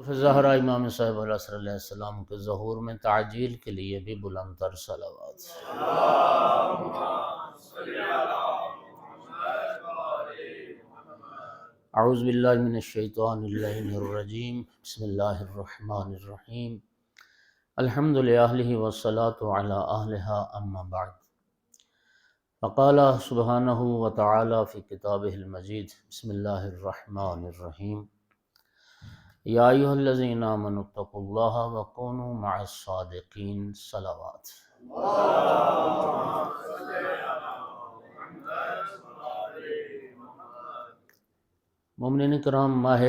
زہرا امام صاحب علیہ السلام کے ظہور میں تعجیل کے لیے بھی بلند تر صلوات۔ اعوذ باللہ من الشیطان اللعین الرجیم، بسم اللہ الرحمن الرحیم، الحمد للہ والصلاة علی اہلہا اما بعد۔ فقال سبحانہ وتعالی فی کتابہ المجید، بسم اللہ الرحمن الرحیم، یا ایھا الذین آمنوا اتقوا اللہ وکونوا مع الصادقین صلوات۔ مومنین کرام، ماہ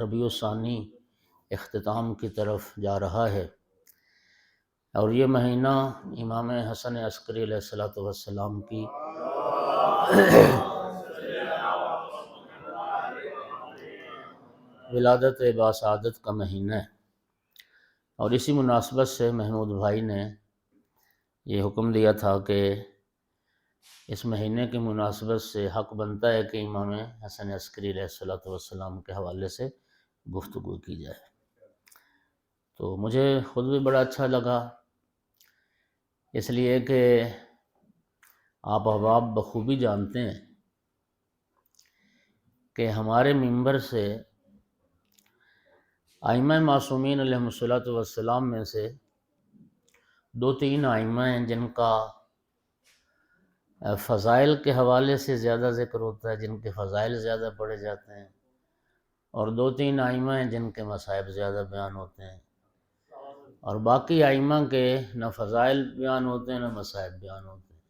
ربیع الثانی اختتام کی طرف جا رہا ہے، اور یہ مہینہ امام حسن عسکری علیہ السلام کی ولادت باسعادت کا مہینہ ہے، اور اسی مناسبت سے محمود بھائی نے یہ حکم دیا تھا کہ اس مہینے کی مناسبت سے حق بنتا ہے کہ امام حسن عسکری علیہ السلام کے حوالے سے گفتگو کی جائے۔ تو مجھے خود بھی بڑا اچھا لگا، اس لیے کہ آپ احباب بخوبی جانتے ہیں کہ ہمارے منبر سے ائمہ معصومین علیہم السلام میں سے دو تین ائمہ ہیں جن کا فضائل کے حوالے سے زیادہ ذکر ہوتا ہے، جن کے فضائل زیادہ پڑھے جاتے ہیں، اور دو تین ائمہ ہیں جن کے مصائب زیادہ بیان ہوتے ہیں، اور باقی ائمہ کے نہ فضائل بیان ہوتے ہیں نہ مصائب بیان ہوتے ہیں۔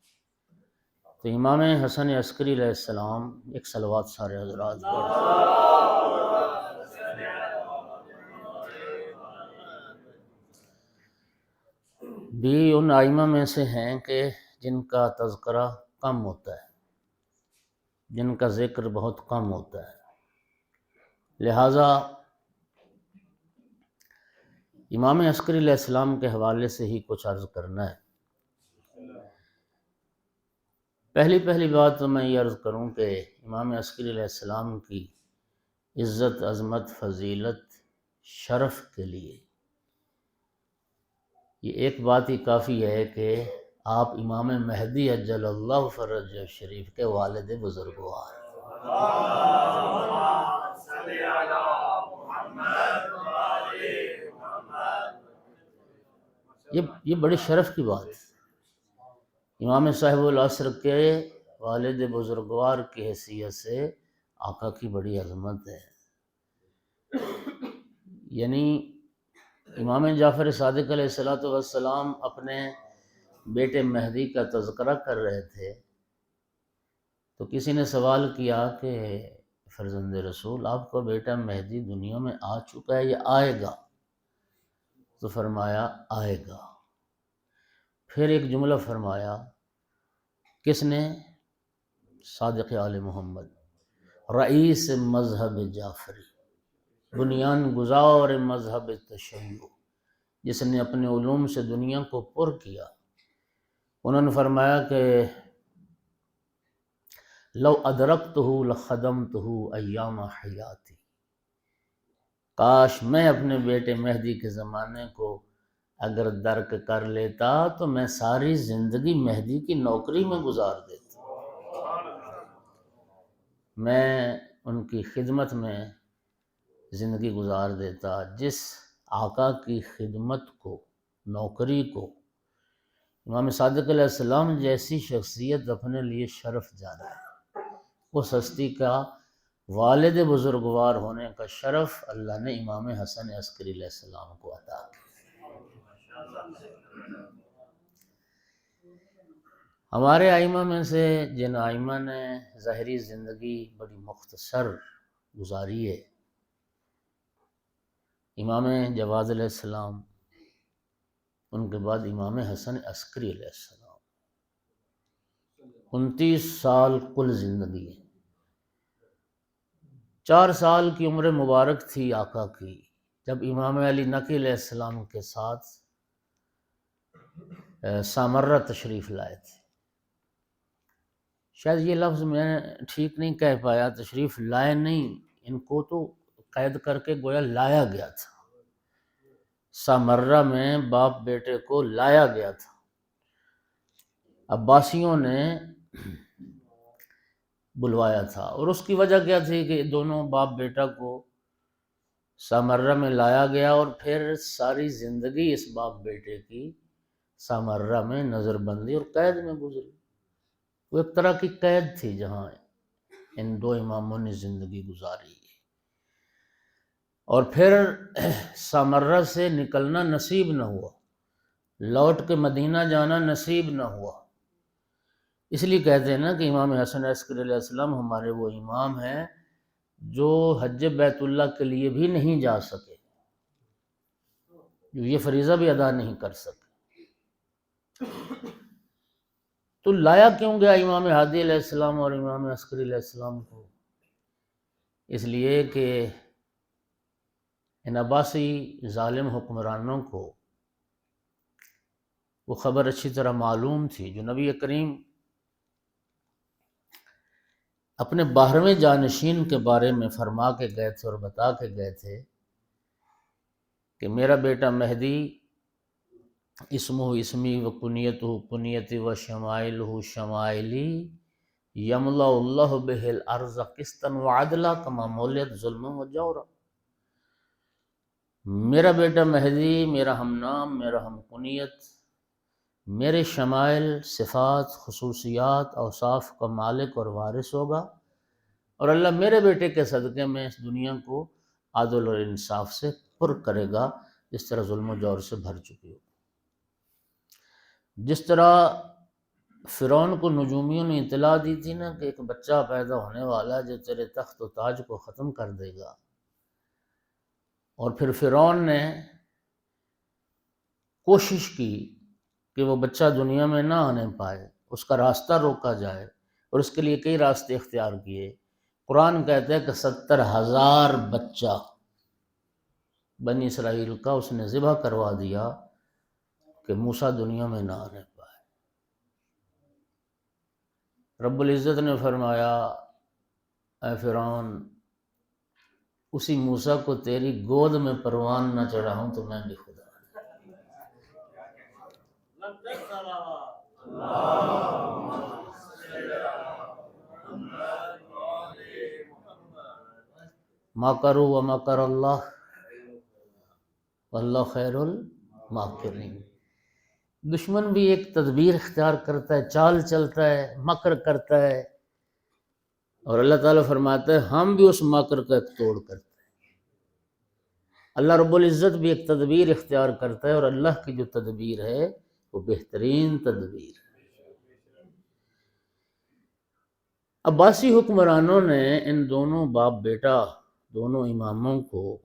تو امام حسن عسکری علیہ السلام، ایک صلوات سارے حضرات بھی ان ائمہ میں سے ہیں کہ جن کا تذکرہ کم ہوتا ہے، جن کا ذکر بہت کم ہوتا ہے، لہٰذا امام عسکری علیہ السلام کے حوالے سے ہی کچھ عرض کرنا ہے۔ پہلی بات تو میں یہ عرض کروں کہ امام عسکری علیہ السلام کی عزت، عظمت، فضیلت، شرف کے لیے یہ ایک بات ہی کافی ہے کہ آپ امام مہدی عجل اللہ فرجہ شریف کے والد بزرگوار۔ یہ بڑی شرف کی بات ہے۔ امام صاحب العصر کے والد بزرگوار کی حیثیت سے آقا کی بڑی عظمت ہے۔ یعنی امام جعفر صادق علیہ السلام اپنے بیٹے مہدی کا تذکرہ کر رہے تھے، تو کسی نے سوال کیا کہ فرزند رسول، آپ کا بیٹا مہدی دنیا میں آ چکا ہے یا آئے گا؟ تو فرمایا آئے گا۔ پھر ایک جملہ فرمایا، کس نے؟ صادق آل محمد، رئیس مذہب جعفری، بنیان گزار مذہب تشیع، جس نے اپنے علوم سے دنیا کو پر کیا۔ انہوں نے فرمایا کہ لو ادرکتہ لخدمتہ ایام حیاتی، کاش میں اپنے بیٹے مہدی کے زمانے کو اگر درک کر لیتا تو میں ساری زندگی مہدی کی نوکری میں گزار دیتا، میں ان کی خدمت میں زندگی گزار دیتا۔ جس آقا کی خدمت کو، نوکری کو، امام صادق علیہ السلام جیسی شخصیت اپنے لیے شرف جانا ہے، اس ہستی کا والد بزرگوار ہونے کا شرف اللہ نے امام حسن عسکری علیہ السلام کو عطا کیا۔ ہمارے ائمہ میں سے جن ائمہ نے ظاہری زندگی بڑی مختصر گزاری ہے، امام جواد علیہ السلام، ان کے بعد امام حسن عسکری علیہ السلام، 29 سال کل زندگی ہے۔ 4 سال کی عمر مبارک تھی آقا کی جب امام علی نقی علیہ السلام کے ساتھ سامرہ تشریف لائے تھے۔ شاید یہ لفظ میں ٹھیک نہیں کہہ پایا، تشریف لائے نہیں، ان کو تو قید کر کے گویا لایا گیا تھا، سامرہ میں باپ بیٹے کو لایا گیا تھا۔ عباسیوں نے بلوایا تھا، اور اس کی وجہ کیا تھی کہ دونوں باپ بیٹا کو سامرہ میں لایا گیا، اور پھر ساری زندگی اس باپ بیٹے کی سامرہ میں نظر بندی اور قید میں گزری۔ وہ ایک طرح کی قید تھی جہاں ان دو اماموں نے زندگی گزاری، اور پھر سامرہ سے نکلنا نصیب نہ ہوا، لوٹ کے مدینہ جانا نصیب نہ ہوا۔ اس لیے کہتے ہیں نا کہ امام حسن عسکری علیہ السلام ہمارے وہ امام ہیں جو حج بیت اللہ کے لیے بھی نہیں جا سکے، جو یہ فریضہ بھی ادا نہیں کر سکے۔ تو لایا کیوں گیا امام ہادی علیہ السلام اور امام عسکری علیہ السلام کو؟ اس لیے کہ ان عباسی ظالم حکمرانوں کو وہ خبر اچھی طرح معلوم تھی جو نبی کریم اپنے 12ویں جانشین کے بارے میں فرما کے گئے تھے اور بتا کے گئے تھے کہ میرا بیٹا مہدی اسمہ اسمی و کنیتہ کنیتی و شمائلہ شمائلی یملا اللہ بہ الارض قسطا وعدلا کما مولیت ظلم و جورا۔ میرا بیٹا مہدی میرا ہم نام، میرا ہم کنیت، میرے شمائل، صفات، خصوصیات، اوصاف کا مالک اور وارث ہوگا، اور اللہ میرے بیٹے کے صدقے میں اس دنیا کو عدل اور انصاف سے پر کرے گا، جس طرح ظلم و جور سے بھر چکی ہو۔ جس طرح فرعون کو نجومیوں نے اطلاع دی تھی نا کہ ایک بچہ پیدا ہونے والا ہے جو تیرے تخت و تاج کو ختم کر دے گا، اور پھر فرعون نے کوشش کی کہ وہ بچہ دنیا میں نہ آنے پائے، اس کا راستہ روکا جائے، اور اس کے لیے کئی راستے اختیار کیے۔ قرآن کہتا ہے کہ 70,000 بچہ بنی اسرائیل کا اس نے ذبح کروا دیا کہ موسیٰ دنیا میں نہ آنے پائے۔ رب العزت نے فرمایا اے فرعون، اسی موسیٰ کو تیری گود میں پروان نہ چڑھاؤں تو میں بھی خدا۔ مکروا ومکر اللہ واللہ خیر الماکرین۔ دشمن بھی ایک تدبیر اختیار کرتا ہے، چال چلتا ہے، مکر کرتا ہے، اور اللہ تعالیٰ فرماتا ہے ہم بھی اس مکر کا ایک توڑ کرتے ہیں۔ اللہ رب العزت بھی ایک تدبیر اختیار کرتا ہے، اور اللہ کی جو تدبیر ہے وہ بہترین تدبیر ہے۔ عباسی حکمرانوں نے ان دونوں باپ بیٹا دونوں اماموں کو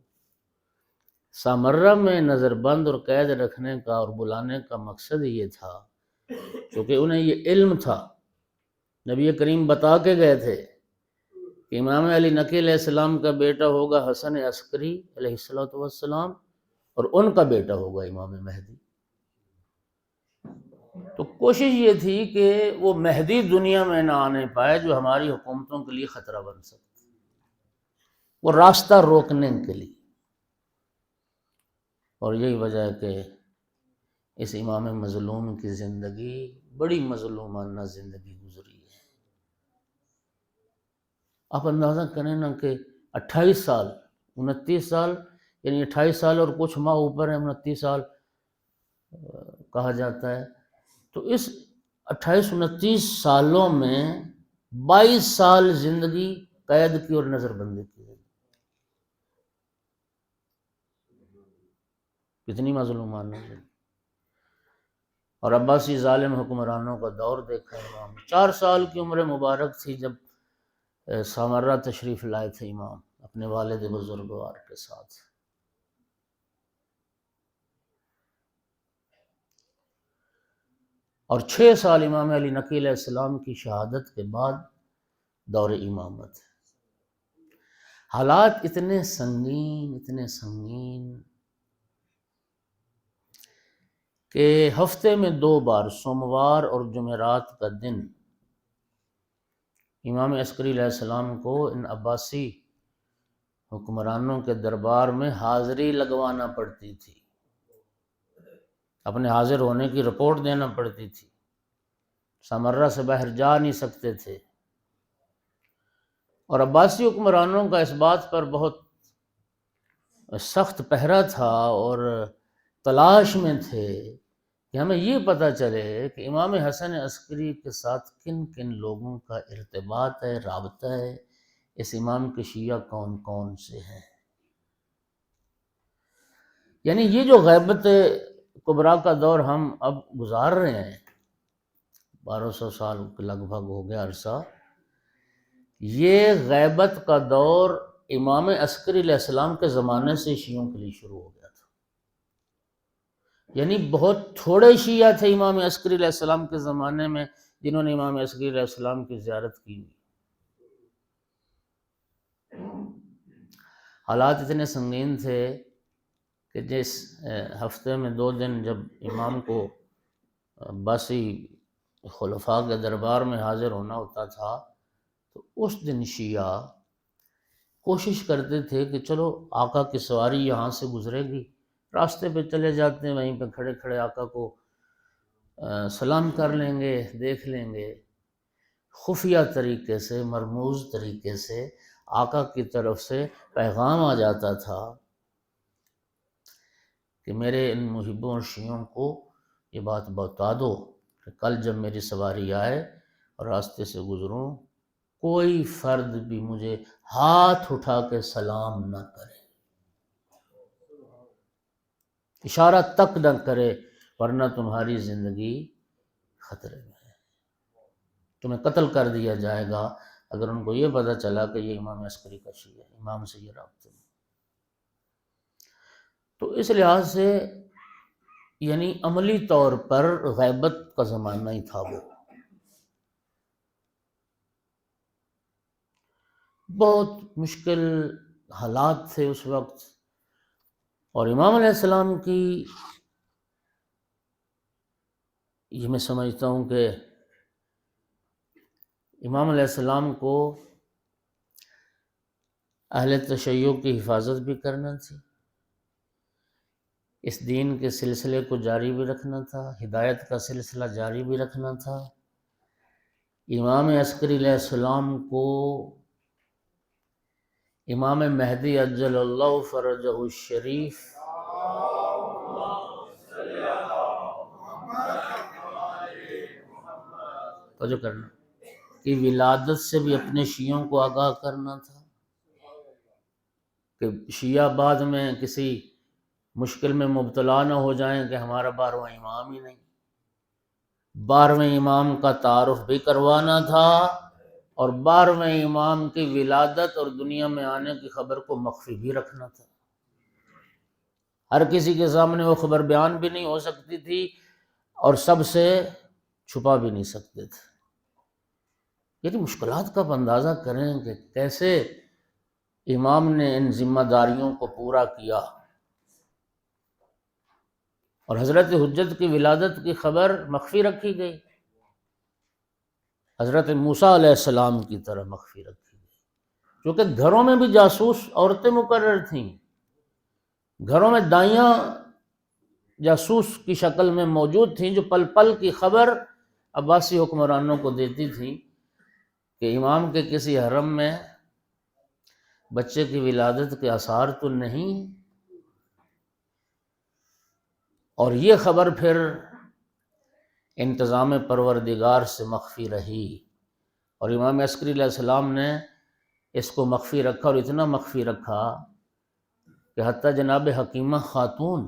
سامرہ میں نظر بند اور قید رکھنے کا اور بلانے کا مقصد یہ تھا، کیونکہ انہیں یہ علم تھا، نبی کریم بتا کے گئے تھے کہ امام علی نقی علیہ السلام کا بیٹا ہوگا حسن عسکری علیہ السلام، اور ان کا بیٹا ہوگا امام مہدی۔ تو کوشش یہ تھی کہ وہ مہدی دنیا میں نہ آنے پائے جو ہماری حکومتوں کے لیے خطرہ بن سکتا، وہ راستہ روکنے کے لیے۔ اور یہی وجہ ہے کہ اس امام مظلوم کی زندگی بڑی مظلومانہ زندگی گزری ہے۔ آپ اندازہ کریں نا کہ 28 سال 29 سال یعنی 28 سال اور کچھ ماہ اوپر ہے، 29 سال کہا جاتا ہے، تو اس 28-29 سالوں میں 22 سال زندگی قید کی اور نظر بندی کی۔ کتنی مظلومانہ ہے۔ اور عباسی ظالم حکمرانوں کا دور دیکھا امام 4 سال کی عمر مبارک تھی جب سامرہ تشریف لائے تھے امام اپنے والد بزرگوار کے ساتھ۔ اور 6 سال امام علی نقی علیہ السلام کی شہادت کے بعد دور امامت۔ حالات اتنے سنگین کہ ہفتے میں 2 بار سوموار اور جمعرات کا دن امام عسکری علیہ السلام کو ان عباسی حکمرانوں کے دربار میں حاضری لگوانا پڑتی تھی، اپنے حاضر ہونے کی رپورٹ دینا پڑتی تھی، سامرہ سے باہر جا نہیں سکتے تھے۔ اور عباسی حکمرانوں کا اس بات پر بہت سخت پہرا تھا اور تلاش میں تھے کہ ہمیں یہ پتہ چلے کہ امام حسن عسکری کے ساتھ کن کن لوگوں کا ارتباط ہے، رابطہ ہے، اس امام کے شیعہ کون کون سے ہیں۔ یعنی یہ جو غیبت کبریٰ کا دور ہم اب گزار رہے ہیں، 1200 سال کے لگ بھگ ہو گیا عرصہ، یہ غیبت کا دور امام عسکری علیہ السلام کے زمانے سے شیعوں کے لیے شروع ہو گیا تھا۔ یعنی بہت تھوڑے شیعہ تھے امام عسکری علیہ السلام کے زمانے میں جنہوں نے امام عسکری علیہ السلام کی زیارت کی۔ حالات اتنے سنگین تھے کہ جس ہفتے میں 2 دن جب امام کو عباسی خلفاء کے دربار میں حاضر ہونا ہوتا تھا تو اس دن شیعہ کوشش کرتے تھے کہ چلو آقا کی سواری یہاں سے گزرے گی، راستے پہ چلے جاتے ہیں، وہیں پہ کھڑے کھڑے آقا کو سلام کر لیں گے، دیکھ لیں گے۔ خفیہ طریقے سے، مرموز طریقے سے آقا کی طرف سے پیغام آ جاتا تھا کہ میرے ان محبوں اور شیعوں کو یہ بات بتا دو کہ کل جب میری سواری آئے اور راستے سے گزروں، کوئی فرد بھی مجھے ہاتھ اٹھا کے سلام نہ کرے، اشارہ تک نہ کرے، ورنہ تمہاری زندگی خطرے میں ہے، تمہیں قتل کر دیا جائے گا اگر ان کو یہ پتہ چلا کہ یہ امام عسکری کا شیعہ ہے، امام سے یہ رابطے میں۔ تو اس لحاظ سے یعنی عملی طور پر غیبت کا زمانہ ہی تھا، وہ بہت مشکل حالات تھے اس وقت۔ اور امام علیہ السلام کی یہ میں سمجھتا ہوں کہ امام علیہ السلام کو اہل تشیع کی حفاظت بھی کرنا تھی، اس دین کے سلسلے کو جاری بھی رکھنا تھا، ہدایت کا سلسلہ جاری بھی رکھنا تھا۔ امام عسکری علیہ السلام کو امام مہدی عجل اللہ فرجہ الشریف توجہ کرنا کی ولادت سے بھی اپنے شیعوں کو آگاہ کرنا تھا کہ شیعہ بعد میں کسی مشکل میں مبتلا نہ ہو جائیں کہ ہمارا 12واں امام ہی نہیں۔ 12ویں امام کا تعارف بھی کروانا تھا اور 12ویں امام کی ولادت اور دنیا میں آنے کی خبر کو مخفی بھی رکھنا تھا۔ ہر کسی کے سامنے وہ خبر بیان بھی نہیں ہو سکتی تھی اور سب سے چھپا بھی نہیں سکتے تھے۔ یعنی مشکلات کا اندازہ کریں کہ کیسے امام نے ان ذمہ داریوں کو پورا کیا، اور حضرت حجت کی ولادت کی خبر مخفی رکھی گئی، حضرت موسیٰ علیہ السلام کی طرح مخفی رکھی گئی، کیونکہ گھروں میں بھی جاسوس عورتیں مقرر تھیں، گھروں میں دائیاں جاسوس کی شکل میں موجود تھیں جو پل پل کی خبر عباسی حکمرانوں کو دیتی تھیں کہ امام کے کسی حرم میں بچے کی ولادت کے آثار تو نہیں، اور یہ خبر پھر انتظام پروردگار سے مخفی رہی، اور امام عسکری علیہ السلام نے اس کو مخفی رکھا، اور اتنا مخفی رکھا کہ حتیٰ جناب حکیمہ خاتون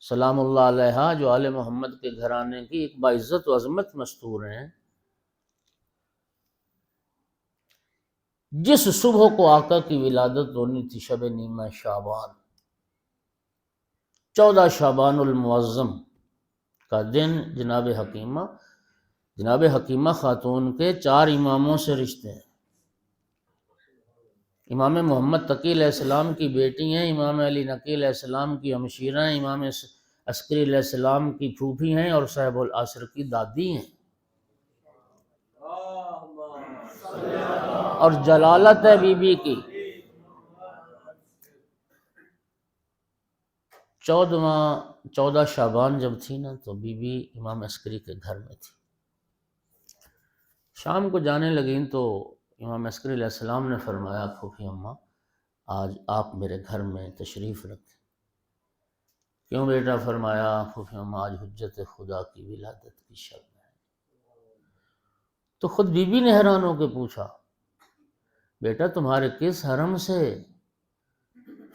سلام اللہ علیہا جو آل محمد کے گھرانے کی ایک باعزت و عظمت مستور ہیں، جس صبح کو آقا کی ولادت ہونی تھی شب نیمہ شعبان، 14 شعبان المعظم کا دن، جناب حکیمہ خاتون کے 4 اماموں سے رشتے ہیں۔ امام محمد تقی علیہ السلام کی بیٹی ہیں، امام علی نقی علیہ السلام کی ہمشیرہ ہیں، امام عسکری علیہ السلام کی پھوپھی ہیں اور صاحب العصر کی دادی ہیں، اور جلالت ہے بی بی کی 14 شعبان جب تھی نا تو بی بی امام عسکری کے گھر میں تھی. شام کو جانے لگیں تو امام عسکری علیہ السلام نے فرمایا پھوپھی اماں آج آپ میرے گھر میں تشریف رکھیں. کیوں بیٹا؟ فرمایا پھوپھی اماں آج حجت خدا کی ولادت کی شب ہے. تو خود بی بی نے حیران ہو کے پوچھا بیٹا تمہارے کس حرم سے؟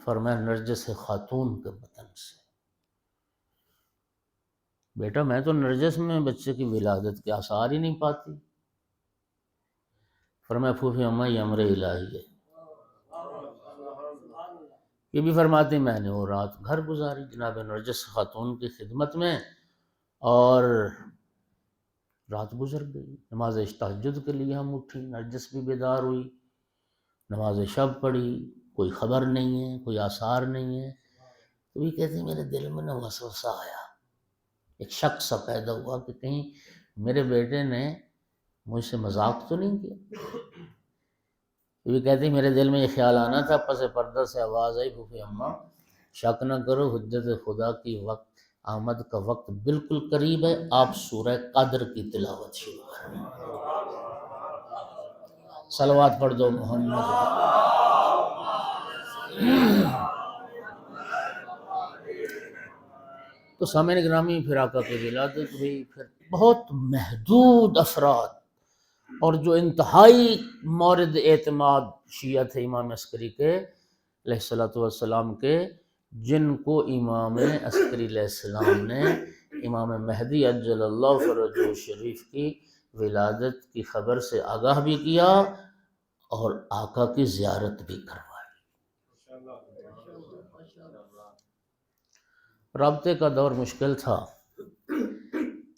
فرمایا نرجس خاتون کے وطن سے. بیٹا میں تو نرجس میں بچے کی ولادت کے آثار ہی نہیں پاتی. فرمایا پھوپھی اماں یہ امر الہی ہے. یہ بھی فرماتی میں نے وہ رات گھر گزاری جناب نرجس خاتون کی خدمت میں اور رات گزر گئی. نماز تہجد کے لیے ہم اٹھی، نرجس بھی بیدار ہوئی، نماز شب پڑھی، کوئی خبر نہیں ہے، کوئی آثار نہیں ہے. تو یہ کہتی میرے دل میں نہ وسوسہ آیا، ایک شک سا پیدا ہوا کہ کہیں میرے بیٹے نے مجھ سے مذاق تو نہیں کیا. یہ کہتی میرے دل میں یہ خیال آنا تھا، پس پردہ سے آواز آئی پھوپھی اماں شک نہ کرو حجت خدا کی وقت آمد کا وقت بالکل قریب ہے، آپ سورہ قدر کی تلاوت شروع کریں. صلوات پڑھ دو محمد. تو سامعین گرامی پھر آقا کی ولادت ہوئی. پھر بہت محدود افراد اور جو انتہائی مورد اعتماد شیعہ تھے امام عسکری کے علیہ السلام کے، جن کو امام عسکری علیہ السلام نے امام مہدی عجل اللہ فرجہ شریف کی ولادت کی خبر سے آگاہ بھی کیا اور آقا کی زیارت بھی کروائی. رابطے کا دور مشکل تھا.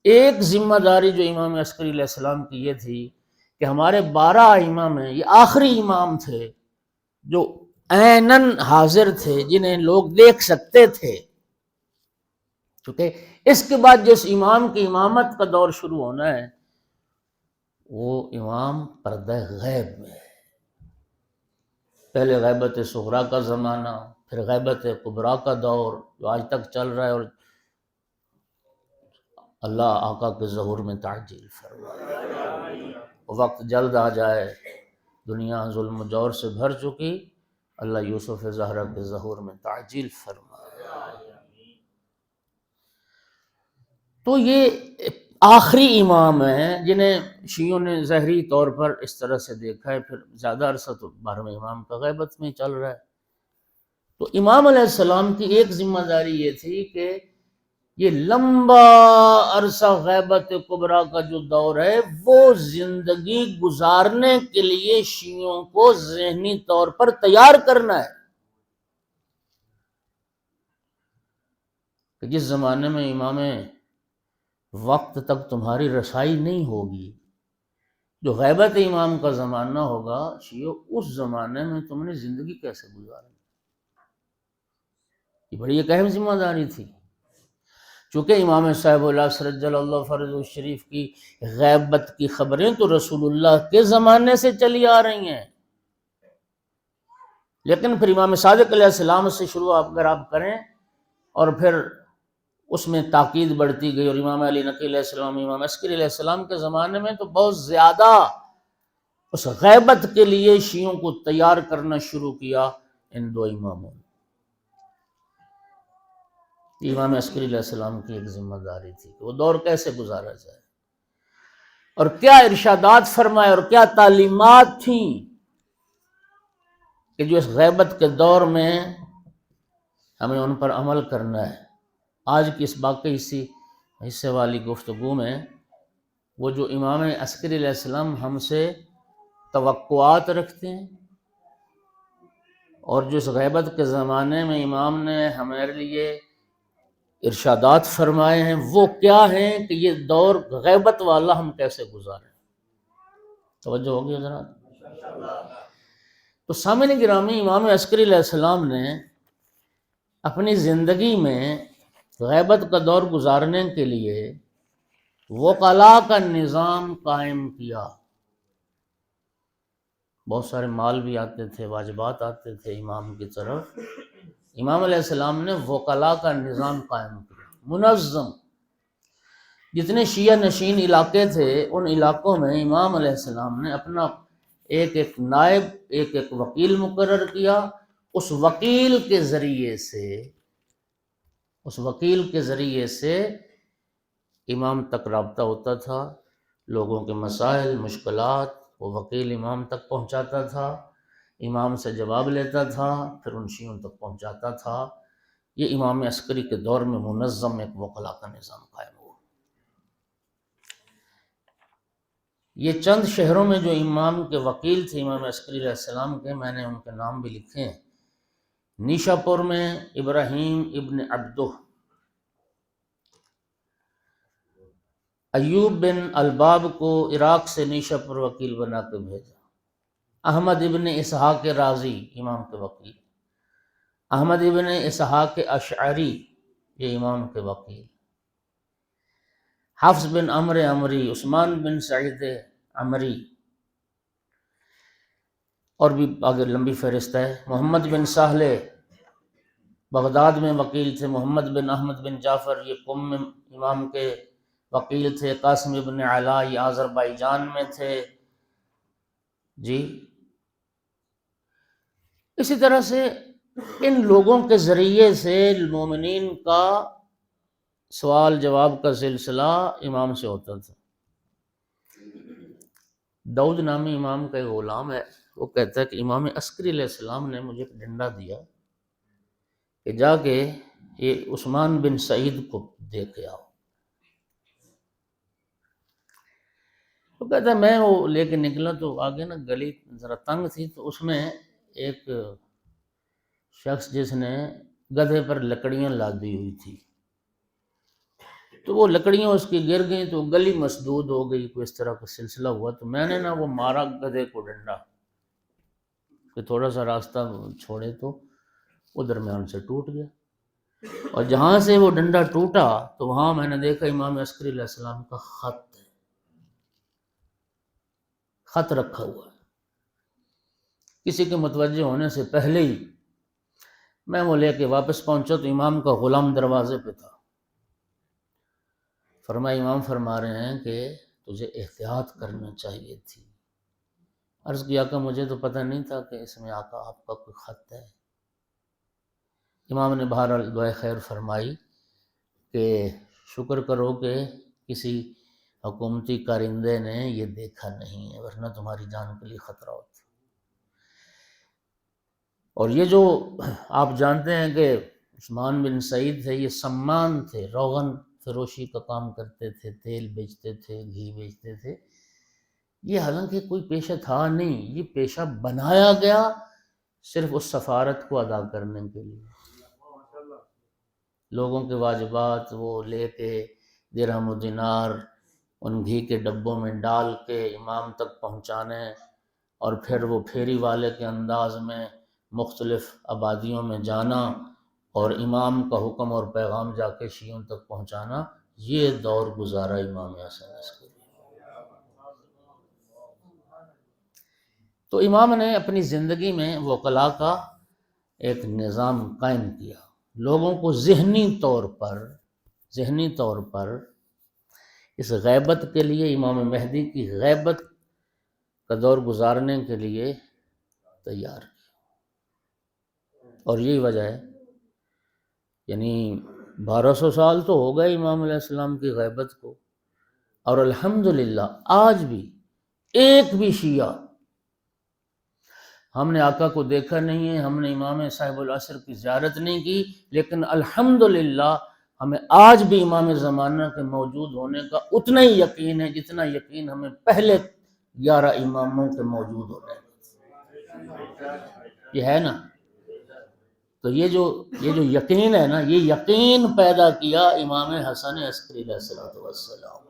ایک ذمہ داری جو امام عسکری علیہ السلام کی یہ تھی کہ ہمارے 12 امام ہیں، یہ آخری امام تھے جو عیناً حاضر تھے، جنہیں لوگ دیکھ سکتے تھے. کیونکہ اس کے بعد جس امام کی امامت کا دور شروع ہونا ہے وہ امام پردہ غیب میں ہے. پہلے غیبت صغریٰ کا زمانہ، پھر غیبت کبریٰ کا دور جو آج تک چل رہا ہے، اور اللہ آقا کے ظہور میں تعجیل فرمائے. وقت جلد آ جائے، دنیا ظلم و جور سے بھر چکی، اللہ یوسف زہرا کے ظہور میں تعجیل فرمائے. تو یہ آخری امام ہیں جنہیں شیعوں نے ظاہری طور پر اس طرح سے دیکھا ہے. پھر زیادہ عرصہ تو 12ویں امام کا غیبت میں چل رہا ہے. تو امام علیہ السلام کی ایک ذمہ داری یہ تھی کہ یہ لمبا عرصہ غیبت کبریٰ کا جو دور ہے وہ زندگی گزارنے کے لیے شیعوں کو ذہنی طور پر تیار کرنا ہے کہ جس زمانے میں امام وقت تک تمہاری رسائی نہیں ہوگی، جو غیبت امام کا زمانہ ہوگا، شیعوں اس زمانے میں تم نے زندگی کیسے گزارنی. یہ بڑی ایک اہم ذمہ داری تھی. چونکہ امام صاحب العصر عجل اللہ فرجہ شریف کی غیبت کی خبریں تو رسول اللہ کے زمانے سے چلی آ رہی ہیں، لیکن پھر امام صادق علیہ السلام سے شروع اگر آپ کریں اور پھر اس میں تاکید بڑھتی گئی، اور امام علی نقی علیہ السلام، امام عسکری علیہ السلام کے زمانے میں تو بہت زیادہ اس غیبت کے لیے شیعوں کو تیار کرنا شروع کیا ان دو اماموں نے. امام عسکری علیہ السلام کی ایک ذمہ داری تھی کہ وہ دور کیسے گزارا جائے اور کیا ارشادات فرمائے اور کیا تعلیمات تھیں کہ جو اس غیبت کے دور میں ہمیں ان پر عمل کرنا ہے. آج کی اس باقی حصے والی گفتگو میں وہ جو امام عسکری علیہ السلام ہم سے توقعات رکھتے ہیں اور جو اس غیبت کے زمانے میں امام نے ہمارے لیے ارشادات فرمائے ہیں وہ کیا ہیں کہ یہ دور غیبت والا ہم کیسے گزاریں. توجہ ہوگی حضرات. تو سامعین گرامی امام عسکری علیہ السلام نے اپنی زندگی میں غیبت کا دور گزارنے کے لیے وکلاء کا نظام قائم کیا. بہت سارے مال بھی آتے تھے، واجبات آتے تھے امام کی طرف. امام علیہ السلام نے وکلاء کا نظام قائم کیا، منظم۔ جتنے شیعہ نشین علاقے تھے ان علاقوں میں امام علیہ السلام نے اپنا ایک ایک نائب، ایک ایک وکیل مقرر کیا۔ اس وکیل کے ذریعے سے امام تک رابطہ ہوتا تھا، لوگوں کے مسائل مشکلات وہ وکیل امام تک پہنچاتا تھا، امام سے جواب لیتا تھا، پھر ان شیعوں تک پہنچاتا تھا۔ یہ امام عسکری کے دور میں منظم ایک وکلاء کا نظام قائم ہوا۔ یہ چند شہروں میں جو امام کے وکیل تھے امام عسکری علیہ السلام کے، میں نے ان کے نام بھی لکھے ہیں۔ نیشا پور میں ابراہیم ابن عبدہ، ایوب بن الباب کو عراق سے نیشا پور وکیل بنا کے بھیجا، احمد ابن اسحاق رازی امام کے وکیل، احمد ابن اسحاق اشعری یہ امام کے وکیل، حفص بن عمرو عمری، عثمان بن سعید عمری، اور بھی آگے لمبی فہرست ہے۔ محمد بن سہل بغداد میں وکیل تھے، محمد بن احمد بن جعفر یہ قم میں امام کے وکیل تھے، قاسم ابن علا یہ آذربائیجان میں تھے جی۔ اسی طرح سے ان لوگوں کے ذریعے سے مومنین کا سوال جواب کا سلسلہ امام سے ہوتا تھا۔ داؤد نامی امام کا ایک غلام ہے، وہ کہتا ہے کہ امام عسکری علیہ السلام نے مجھے ایک ڈنڈا دیا کہ جا کے یہ عثمان بن سعید کو دے کے آؤ۔ تو کہتا ہے میں وہ لے کے نکلا تو آگے نا گلی ذرا تنگ تھی، تو اس میں ایک شخص جس نے گدھے پر لکڑیاں لادی ہوئی تھی، تو وہ لکڑیاں اس کی گر گئیں تو گلی مسدود ہو گئی، کوئی اس طرح کا سلسلہ ہوا۔ تو میں نے نا وہ مارا گدھے کو ڈنڈا کہ تھوڑا سا راستہ چھوڑے، تو وہ درمیان سے ٹوٹ گیا، اور جہاں سے وہ ڈنڈا ٹوٹا تو وہاں میں نے دیکھا امام عسکری علیہ السلام کا خط رکھا ہوا ہے۔ کسی کے متوجہ ہونے سے پہلے ہی میں وہ لے کے واپس پہنچا تو امام کا غلام دروازے پہ تھا۔ فرمایا امام فرما رہے ہیں کہ تجھے احتیاط کرنا چاہیے تھی۔ عرض کیا کہ مجھے تو پتہ نہیں تھا کہ اس میں آقا آپ کا کوئی خط ہے۔ امام نے بہرحال دعائے خیر فرمائی کہ شکر کرو کہ کسی حکومتی کارندے نے یہ دیکھا نہیں ہے، ورنہ تمہاری جان کے لیے خطرہ ہوتا۔ اور یہ جو آپ جانتے ہیں کہ عثمان بن سعید تھے، یہ سمان تھے، روغن فروشی کا کام کرتے تھے، تیل بیچتے تھے، گھی بیچتے تھے۔ یہ حالانکہ کوئی پیشہ تھا نہیں، یہ پیشہ بنایا گیا صرف اس سفارت کو ادا کرنے کے لیے، لوگوں کے واجبات وہ لے کے درہم و دینار ان گھی کے ڈبوں میں ڈال کے امام تک پہنچانے، اور پھر وہ پھیری والے کے انداز میں مختلف آبادیوں میں جانا اور امام کا حکم اور پیغام جا کے شیعوں تک پہنچانا، یہ دور گزارا امام حسن عسکری۔ تو امام نے اپنی زندگی میں وکلاء کا ایک نظام قائم کیا، لوگوں کو ذہنی طور پر اس غیبت کے لیے، امام مہدی کی غیبت کا دور گزارنے کے لیے تیار کیا۔ اور یہی وجہ ہے، یعنی 1200 سال تو ہو گئے امام علیہ السلام کی غیبت کو، اور الحمدللہ آج بھی ایک بھی شیعہ، ہم نے آقا کو دیکھا نہیں ہے، ہم نے امام صاحب العصر کی زیارت نہیں کی، لیکن الحمدللہ ہمیں آج بھی امام زمانہ کے موجود ہونے کا اتنا ہی یقین ہے جتنا یقین ہمیں پہلے 11 اماموں کے موجود ہونے کا۔ یہ ہے نا، تو یہ جو یقین ہے نا، یہ یقین پیدا کیا امام حسن عسکری علیہ السلام۔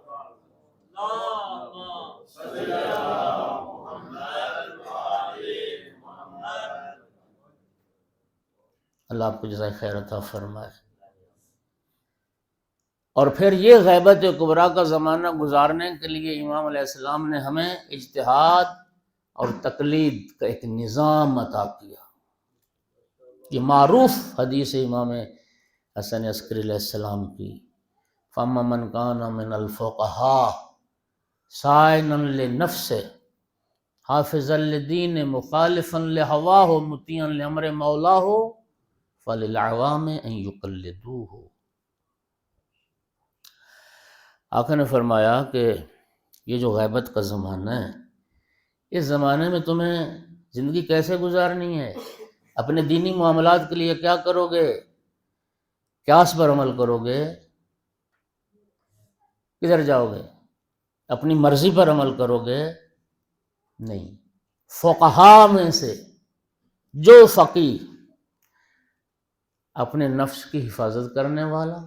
اللہ آپ کو جزائے خیر عطا فرمائے۔ اور پھر یہ غیبت کبریٰ کا زمانہ گزارنے کے لیے امام علیہ السلام نے ہمیں اجتہاد اور تقلید کا ایک نظام عطا کیا۔ یہ معروف حدیث امام حسن عسکری علیہ السلام کی، فَأَمَّا مَنْ كَانَ مِنَ الْفُقَهَاءِ صَائِنًا لِنَفْسِهِ حَافِظًا لِدِينِهِ مُخَالِفًا لِهَوَاهُ مُطِيعًا لِأَمْرِ مَوْلَاهُ فَلِلْعَوَامِ أَنْ يُقَلِّدُوهُ۔ آقا نے فرمایا کہ یہ جو غیبت کا زمانہ ہے، اس زمانے میں تمہیں زندگی کیسے گزارنی ہے، اپنے دینی معاملات کے لیے کیا کرو گے، قیاس پر عمل کرو گے، کدھر جاؤ گے، اپنی مرضی پر عمل کرو گے؟ نہیں۔ فقہاء میں سے جو فقیہ اپنے نفس کی حفاظت کرنے والا،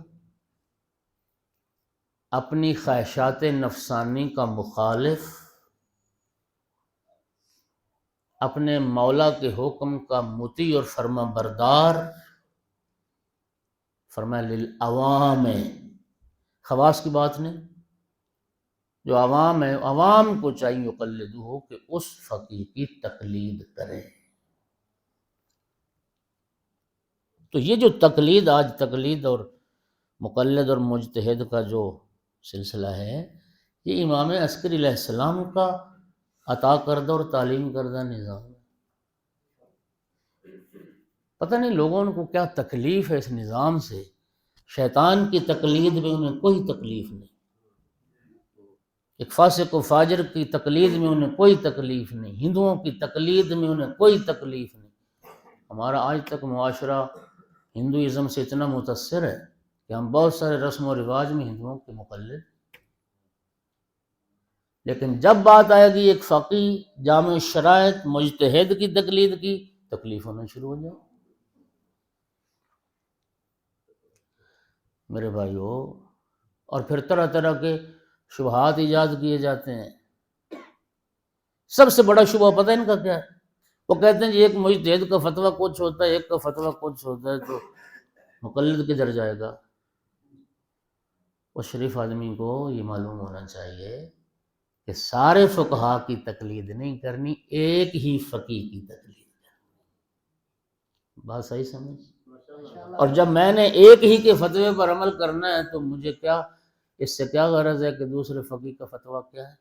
اپنی خواہشات نفسانی کا مخالف، اپنے مولا کے حکم کا مطیع اور فرما بردار، فرمایا للعوام، خواص کی بات نہیں، جو عوام ہے عوام کو چاہیے یقلدو ہو کہ اس فقیہ کی تقلید کریں۔ تو یہ جو تقلید، آج تقلید اور مقلد اور مجتہد کا جو سلسلہ ہے، یہ امام عسکری علیہ السلام کا عطا کردہ اور تعلیم کردہ نظام ہے۔ پتہ نہیں لوگوں کو کیا تکلیف ہے اس نظام سے، شیطان کی تقلید میں انہیں کوئی تکلیف نہیں، ایک فاسق و فاجر کی تقلید میں انہیں کوئی تکلیف نہیں، ہندوؤں کی تقلید میں انہیں کوئی تکلیف نہیں۔ ہمارا آج تک معاشرہ ہندوازم سے اتنا متاثر ہے کہ ہم بہت سارے رسم و رواج میں ہندوؤں کے مقلد، لیکن جب بات آئے گی ایک فقیہ جامع الشرائط مجتہد کی تقلید کی، تکلیف ہونا شروع ہو جائے۔ میرے بھائیو، اور پھر طرح طرح کے شبہات ایجاد کیے جاتے ہیں۔ سب سے بڑا شبہ پتہ ہے ان کا کیا ہے؟ وہ کہتے ہیں جی ایک مجتہد کا فتویٰ کچھ ہوتا ہے، ایک کا فتویٰ کچھ ہوتا ہے، تو مقلد کدھر جائے گا؟ وہ شریف آدمی کو یہ معلوم ہونا چاہیے کہ سارے فقہا کی تقلید نہیں کرنی، ایک ہی فقیہ کی تقلید کرنی۔ بات صحیح سمجھ؟ اور جب میں نے ایک ہی کے فتوے پر عمل کرنا ہے تو مجھے کیا، اس سے کیا غرض ہے کہ دوسرے فقیہ کا فتویٰ کیا ہے؟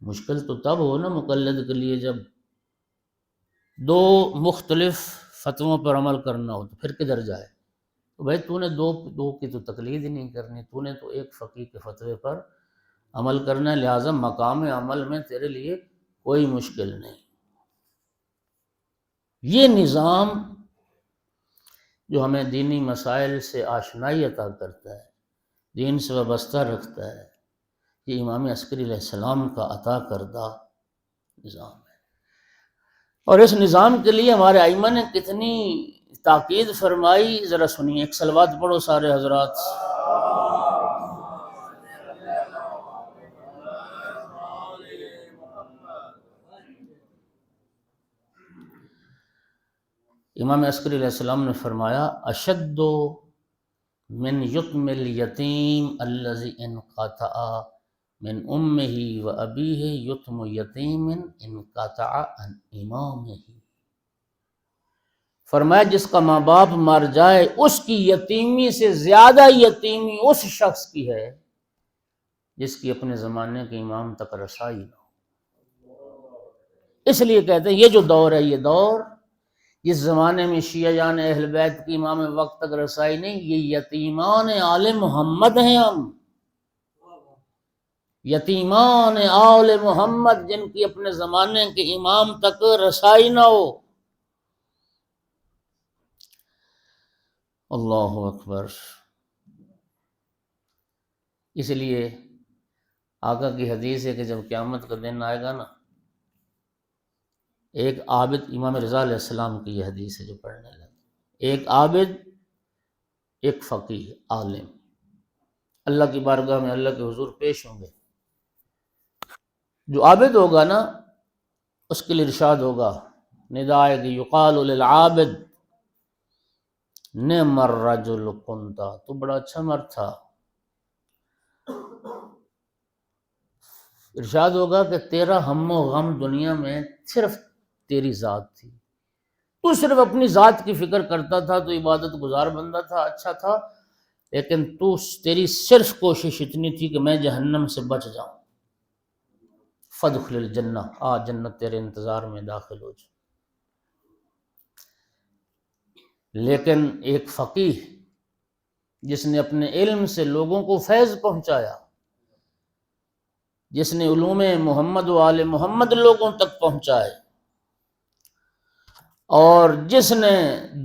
مشکل تو تب ہو نا مقلد کے لیے جب دو مختلف فتووں پر عمل کرنا ہو، تو پھر کدھر جائے؟ تو بھائی تو نے دو کی تو تقلید ہی نہیں کرنی، تو نے تو ایک فقیہ کے فتوے پر عمل کرنا ہے، لہٰذا مقام عمل میں تیرے لیے کوئی مشکل نہیں۔ یہ نظام جو ہمیں دینی مسائل سے آشنائی عطا کرتا ہے، دین سے وابستہ رکھتا ہے، یہ امام عسکری علیہ السلام کا عطا کردہ نظام ہے۔ اور اس نظام کے لیے ہمارے ائمہ نے کتنی تاکید فرمائی، ذرا سنیے، ایک صلوات پڑھو سارے حضرات۔ امام عسکری علیہ السلام نے فرمایا اشد من یتم الیتیم الذی انقطع من امہ و ابیہ یتم یتیم انقطع عن امامہ۔ فرمایا جس کا ماں باپ مر جائے اس کی یتیمی سے زیادہ یتیمی اس شخص کی ہے جس کی اپنے زمانے کے امام تک رسائی نہ ہو۔ اس لیے کہتے ہیں یہ جو دور ہے، یہ دور جس زمانے میں شیعہ جان اہل بیت کی امام وقت تک رسائی نہیں، یہ یتیمان آل محمد ہیں ہم، یتیمان آل محمد جن کی اپنے زمانے کے امام تک رسائی نہ ہو۔ اللہ اکبر۔ اس لیے آقا کی حدیث ہے کہ جب قیامت کا دن آئے گا نا، ایک عابد، امام رضا علیہ السلام کی یہ حدیث ہے جو پڑھنے لگے، ایک عابد، ایک فقیہ عالم اللہ کی بارگاہ میں اللہ کے حضور پیش ہوں گے۔ جو عابد ہوگا نا اس کے لیے ارشاد ہوگا، ندا آئے گی، یقال للعابد نعم الرجل کنت، تو بڑا اچھا مرد تھا۔ ارشاد ہوگا کہ تیرا ہم و غم دنیا میں صرف تیری ذات تھی، تو صرف اپنی ذات کی فکر کرتا تھا، تو عبادت گزار بندہ تھا، اچھا تھا، لیکن تیری صرف کوشش اتنی تھی کہ میں جہنم سے بچ جاؤں، فادخل الجنہ، جنت تیرے انتظار میں داخل ہو جا۔ لیکن ایک فقیہ جس نے اپنے علم سے لوگوں کو فیض پہنچایا، جس نے علوم محمد و آل محمد لوگوں تک پہنچائے، اور جس نے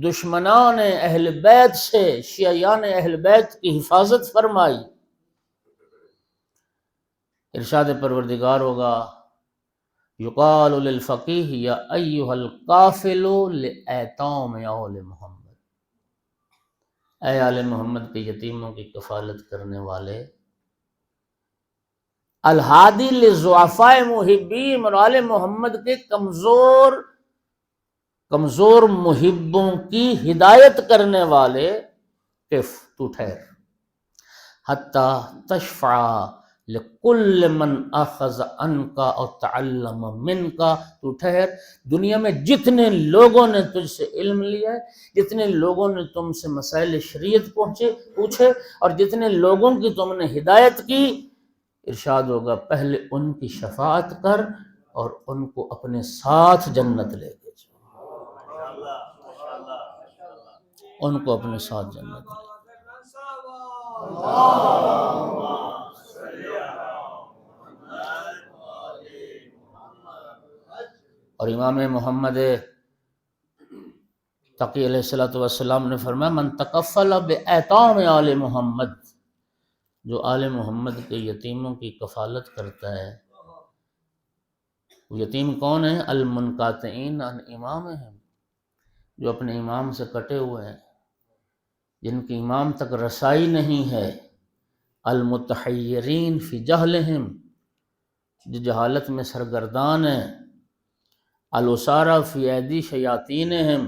دشمنان اہل بیت سے، شیعیان اہل بیت کی حفاظت فرمائی، ارشاد پروردگار ہوگا یقال للفقیہ یا ایھا القافل لایتام آل محمد، اے آل محمد کے یتیموں کی کفالت کرنے والے، الہادی للضعفاء محبین، اور آل محمد کے کمزور محبوں کی ہدایت کرنے والے، قف تو ٹھہر، حتی تشفع لکل من اخذ عنک اور تعلم منک، تو ٹھہر، دنیا میں جتنے لوگوں نے تجھ سے علم لیا ہے، جتنے لوگوں نے تم سے مسائل شریعت پوچھے، اور جتنے لوگوں کی تم نے ہدایت کی، ارشاد ہوگا پہلے ان کی شفاعت کر اور ان کو اپنے ساتھ جنت لے کے جا، ان کو اپنے ساتھ جنت لے۔ اور امام محمد تقی علیہ السلام نے فرمایا من تکفل بایتام آل محمد، جو آل محمد کے یتیموں کی کفالت کرتا ہے، وہ یتیم کون ہیں؟ المنقاطعین عن امامہم، جو اپنے امام سے کٹے ہوئے ہیں، جن کی امام تک رسائی نہیں ہے، المتحیرین فی جہلہم، جو جہالت میں سرگردان ہیں، الاسارى فی ایدی شیاطینہم،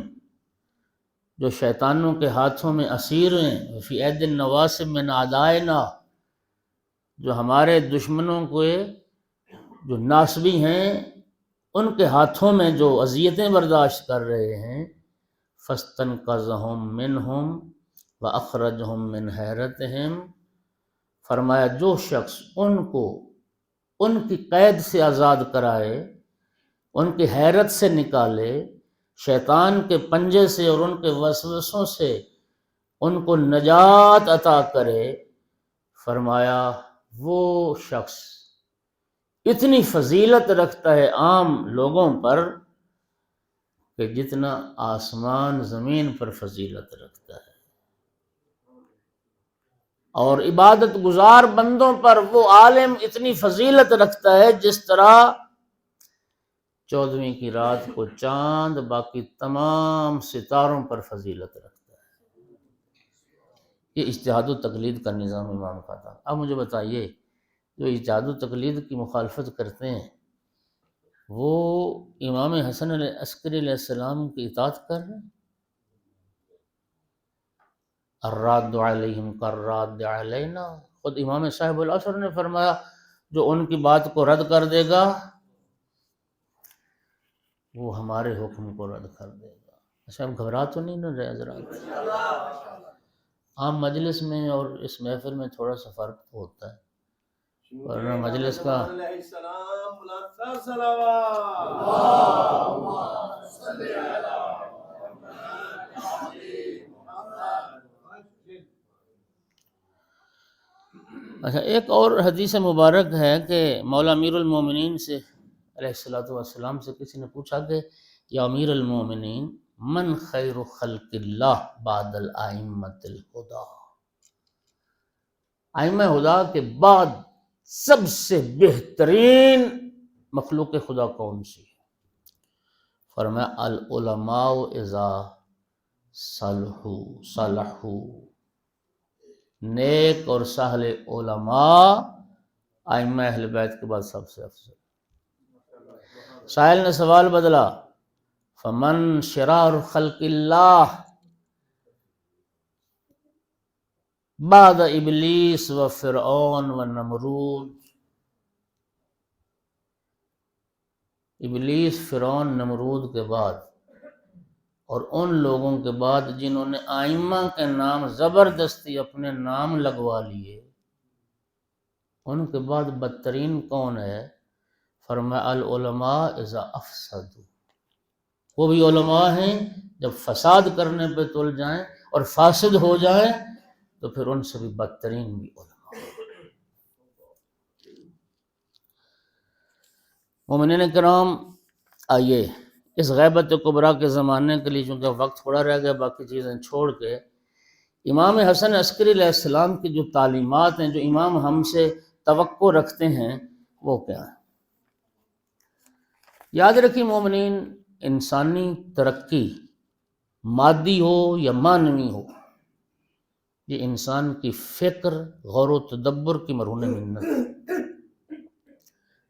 جو شیطانوں کے ہاتھوں میں اسیر ہیں، فی ایدی النواصب من اعدائنا، جو ہمارے دشمنوں کو جو ناصبی ہیں ان کے ہاتھوں میں جو اذیتیں برداشت کر رہے ہیں، فاستنقذہم منہم واخرجہم من حیرتہم، فرمایا جو شخص ان کو ان کی قید سے آزاد کرائے، ان کی حیرت سے نکالے، شیطان کے پنجے سے اور ان کے وسوسوں سے ان کو نجات عطا کرے، فرمایا وہ شخص اتنی فضیلت رکھتا ہے عام لوگوں پر کہ جتنا آسمان زمین پر فضیلت رکھتا ہے، اور عبادت گزار بندوں پر وہ عالم اتنی فضیلت رکھتا ہے جس طرح 14ویں کی رات کو چاند باقی تمام ستاروں پر فضیلت رکھتا ہے۔ یہ اجتہاد و تقلید کا نظام امام کا تھا۔ اب مجھے بتائیے جو اجتہاد و تقلید کی مخالفت کرتے ہیں وہ امام حسن عسکری علیہ السلام کی اطاعت کر رہے ہیں؟ الراد علیہم کالراد علینا، خود امام صاحب العصر نے فرمایا جو ان کی بات کو رد کر دے گا وہ ہمارے حکم کو رد کر دے گا۔ اچھا ہم گھبرا تو نہیں نہ رہے حضرات؟ عام مجلس میں اور اس محفل میں تھوڑا سا فرق ہوتا ہے، ورنہ مجلس کا اچھا ایک اور حدیث مبارک ہے کہ مولا امیر المومنین سے علیہ السلام سے کسی نے پوچھا کہ یا امیر المومنین من خیر خلق اللہ بعد الائمۃ الہدی، ائمہ ہدا کے بعد سب سے بہترین مخلوق خدا کون سی ہے؟ فرمایا العلماء اذا صلحوا، نیک اور صالح علماء ائمہ اہل بیت کے بعد سب سے افضل۔ سائل نے سوال بدلا فمن شرار خلق اللہ بعد ابلیس و فرعون و نمرود، ابلیس فرعون نمرود کے بعد اور ان لوگوں کے بعد جنہوں نے ائمہ کے نام زبردستی اپنے نام لگوا لیے، ان کے بعد بدترین کون ہے؟ فرمایا العلماء اذا افسدوا، وہ بھی علماء ہیں جب فساد کرنے پہ تل جائیں اور فاسد ہو جائیں تو پھر ان سے بھی بدترین بھی علماء۔ مومنین کرام، آئیے اس غیبت کبریٰ کے زمانے کے لیے، چونکہ وقت تھوڑا رہ گیا، باقی چیزیں چھوڑ کے امام حسن عسکری علیہ السلام کی جو تعلیمات ہیں، جو امام ہم سے توقع رکھتے ہیں، وہ کیا ہیں؟ یاد رکھیں مومنین، انسانی ترقی مادی ہو یا معنوی ہو، یہ انسان کی فکر، غور و تدبر کی مرہون منت ہے۔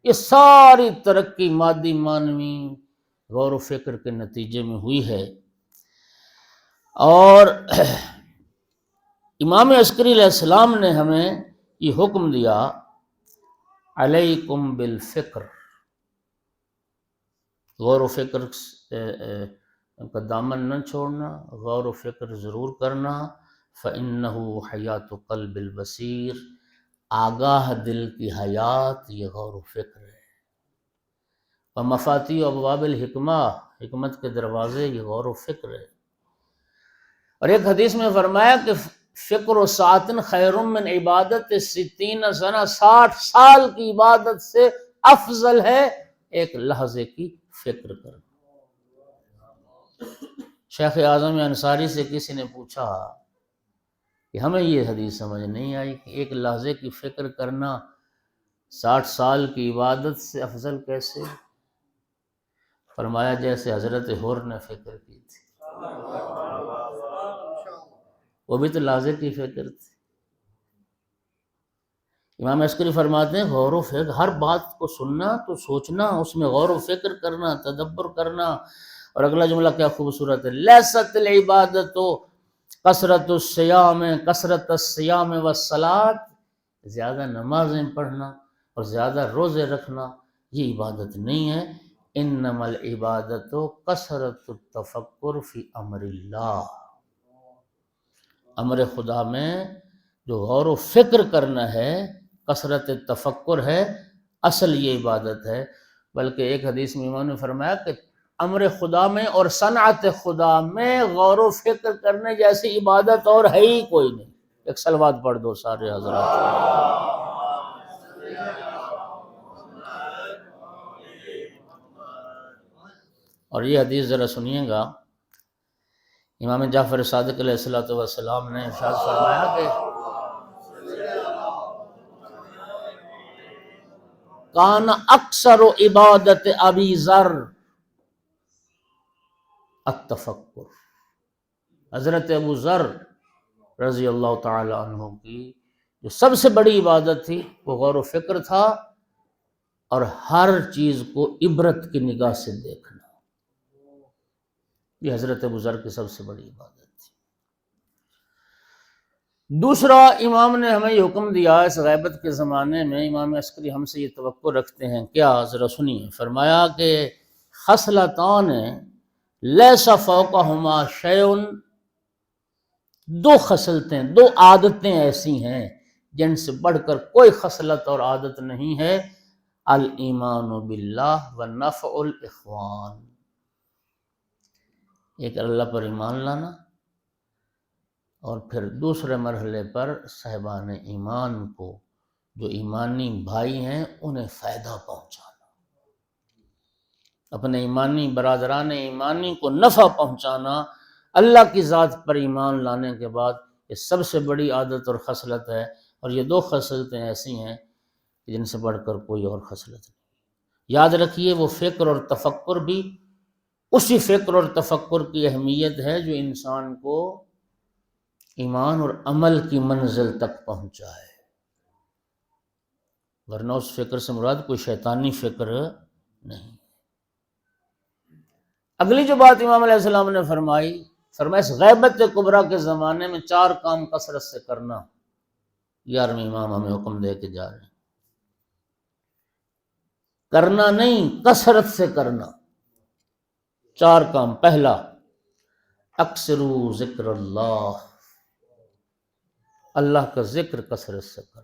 یہ ساری ترقی مادی معنوی غور و فکر کے نتیجے میں ہوئی ہے۔ اور امام عسکری علیہ السلام نے ہمیں یہ حکم دیا، علیکم بالفکر، غور و فکر کا دامن نہ چھوڑنا، غور و فکر ضرور کرنا۔ فَإِنَّهُ حَيَاتُ قَلْبِ الْبَصِيرِ، آگاہ دل کی حیات یہ غور و فکر ہے۔ وَمَفَاتِيحُ أَبْوَابِ الْحِکْمَةِ، حکمت کے دروازے یہ غور و فکر ہے۔ اور ایک حدیث میں فرمایا کہ فکر و ساعتن خیر من عبادت 60 سنہ، 60 سال کی عبادت سے افضل ہے ایک لحظے کی فکر کرنا۔ شیخ اعظم انصاری سے کسی نے پوچھا کہ ہمیں یہ حدیث سمجھ نہیں آئی کہ ایک لحظے کی فکر کرنا 60 سال کی عبادت سے افضل کیسے؟ فرمایا جیسے حضرت حر نے فکر کی تھی، وہ بھی تو لحظے کی فکر تھی۔ امام عسکری فرماتے ہیں غور و فکر، ہر بات کو سننا تو سوچنا، اس میں غور و فکر کرنا، تدبر کرنا۔ اور اگلا جملہ کیا خوبصورت ہے، لیست العبادت کثرت الصیام، کثرت الصیام والصلاۃ، زیادہ نمازیں پڑھنا اور زیادہ روزے رکھنا یہ عبادت نہیں ہے۔ انما العبادت کثرت التفکر فی امر اللہ، امر خدا میں جو غور و فکر کرنا ہے، کثرت تفکر ہے، اصل یہ عبادت ہے۔ بلکہ ایک حدیث میں امام نے فرمایا کہ امر خدا میں اور صنعت خدا میں غور و فکر کرنے جیسی عبادت اور ہے ہی کوئی نہیں۔ ایک صلوات پڑھ دو سارے حضرات۔ اور یہ حدیث ذرا سنیے گا، امام جعفر صادق علیہ السلام نے ارشاد فرمایا کہ کان اکثر عبادت ابی ذر التفکر، حضرت ابو ذر رضی اللہ تعالی عنہ کی جو سب سے بڑی عبادت تھی وہ غور و فکر تھا، اور ہر چیز کو عبرت کی نگاہ سے دیکھنا، یہ حضرت ابو ذر کی سب سے بڑی عبادت تھی۔ دوسرا، امام نے ہمیں یہ حکم دیا اس غیبت کے زمانے میں، امام عسکری ہم سے یہ توقع رکھتے ہیں، کیا؟ ذرا سنیے۔ فرمایا کہ خصلتان لیس فوقہما شیء، دو خصلتیں، دو عادتیں ایسی ہیں جن سے بڑھ کر کوئی خصلت اور عادت نہیں ہے، الایمان باللہ ونفع الاخوان، ایک اللہ پر ایمان لانا، اور پھر دوسرے مرحلے پر صاحبان ایمان کو، جو ایمانی بھائی ہیں، انہیں فائدہ پہنچانا، اپنے ایمانی برادران ایمانی کو نفع پہنچانا۔ اللہ کی ذات پر ایمان لانے کے بعد یہ سب سے بڑی عادت اور خصلت ہے، اور یہ دو خصلتیں ایسی ہیں جن سے بڑھ کر کوئی اور خصلت نہیں۔ یاد رکھیے وہ فکر اور تفکر بھی اسی فکر اور تفکر کی اہمیت ہے جو انسان کو ایمان اور عمل کی منزل تک پہنچائے، ورنہ اس فکر سے مراد کوئی شیطانی فکر نہیں۔ اگلی جو بات امام علیہ السلام نے فرمائی اس غیبت کبریٰ کے زمانے میں 4 کام کثرت سے کرنا، 11ویں امام ہمیں حکم دے کے جا رہے ہیں، کرنا نہیں، کثرت سے کرنا 4 کام۔ پہلا، اکثروا ذکر اللہ، اللہ کا ذکر کثرت سے کر۔